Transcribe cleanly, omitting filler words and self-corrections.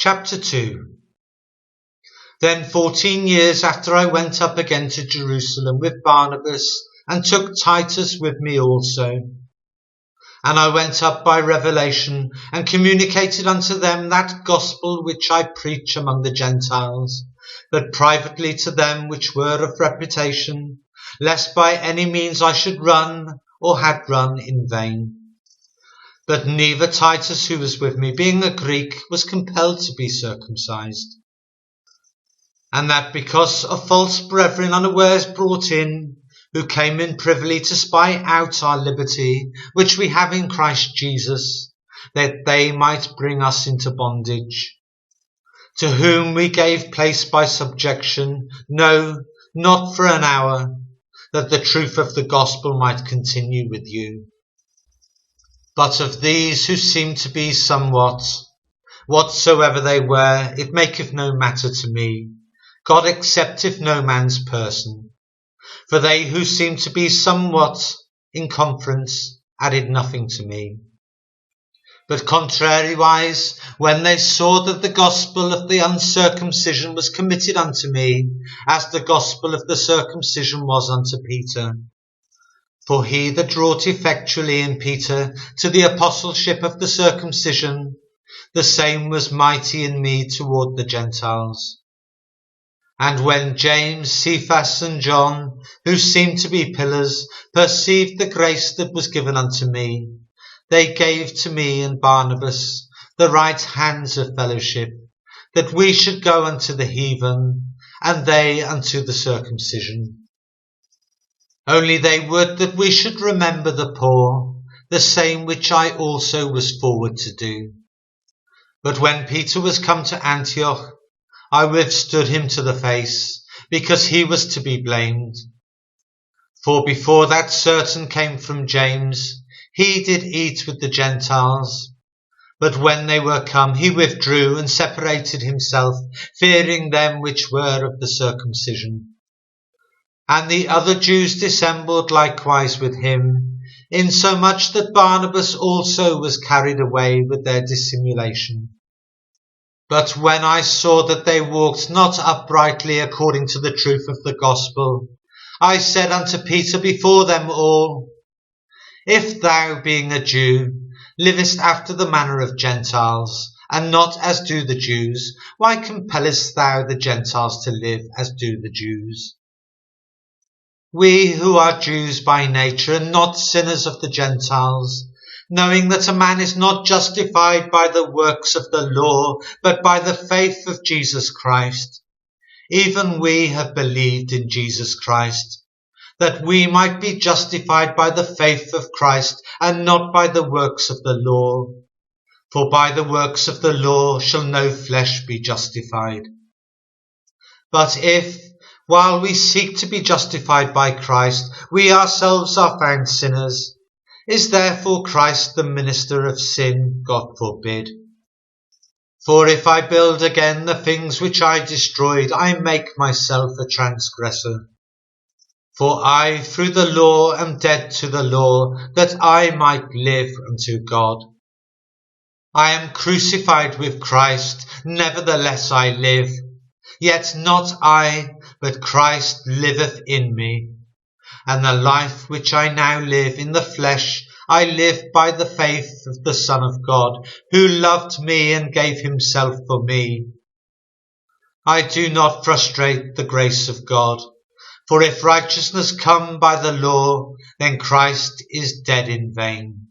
Chapter 2. Then 14 years after I went up again to Jerusalem with Barnabas, and took Titus with me also. And I went up by revelation, and communicated unto them that gospel which I preach among the Gentiles, but privately to them which were of reputation, lest by any means I should run, or had run in vain. But neither Titus, who was with me, being a Greek, was compelled to be circumcised. And that because of false brethren unawares brought in, who came in privily to spy out our liberty, which we have in Christ Jesus, that they might bring us into bondage, to whom we gave place by subjection, no, not for an hour, that the truth of the gospel might continue with you. But of these who seemed to be somewhat, whatsoever they were, it maketh no matter to me. God accepteth no man's person. For they who seemed to be somewhat in conference added nothing to me. But contrariwise, when they saw that the gospel of the uncircumcision was committed unto me, as the gospel of the circumcision was unto Peter, for he that wrought effectually in Peter to the apostleship of the circumcision, the same was mighty in me toward the Gentiles. And when James, Cephas, and John, who seemed to be pillars, perceived the grace that was given unto me, they gave to me and Barnabas the right hands of fellowship, that we should go unto the heathen, and they unto the circumcision. Only they would that we should remember the poor, the same which I also was forward to do. But when Peter was come to Antioch, I withstood him to the face, because he was to be blamed. For before that certain came from James, he did eat with the Gentiles. But when they were come, he withdrew and separated himself, fearing them which were of the circumcision. And the other Jews dissembled likewise with him, insomuch that Barnabas also was carried away with their dissimulation. But when I saw that they walked not uprightly according to the truth of the gospel, I said unto Peter before them all, If thou, being a Jew, livest after the manner of Gentiles, and not as do the Jews, why compellest thou the Gentiles to live as do the Jews? We who are Jews by nature, and not sinners of the Gentiles, knowing that a man is not justified by the works of the law, but by the faith of Jesus Christ. Even we have believed in Jesus Christ, that we might be justified by the faith of Christ, and not by the works of the law. For by the works of the law shall no flesh be justified. But if, while we seek to be justified by Christ, we ourselves are found sinners, is therefore Christ the minister of sin? God forbid. For if I build again the things which I destroyed, I make myself a transgressor. For I through the law am dead to the law, that I might live unto God. I am crucified with Christ, nevertheless I live. Yet not I, but Christ liveth in me. And the life which I now live in the flesh, I live by the faith of the Son of God, who loved me and gave himself for me. I do not frustrate the grace of God, for if righteousness come by the law, then Christ is dead in vain.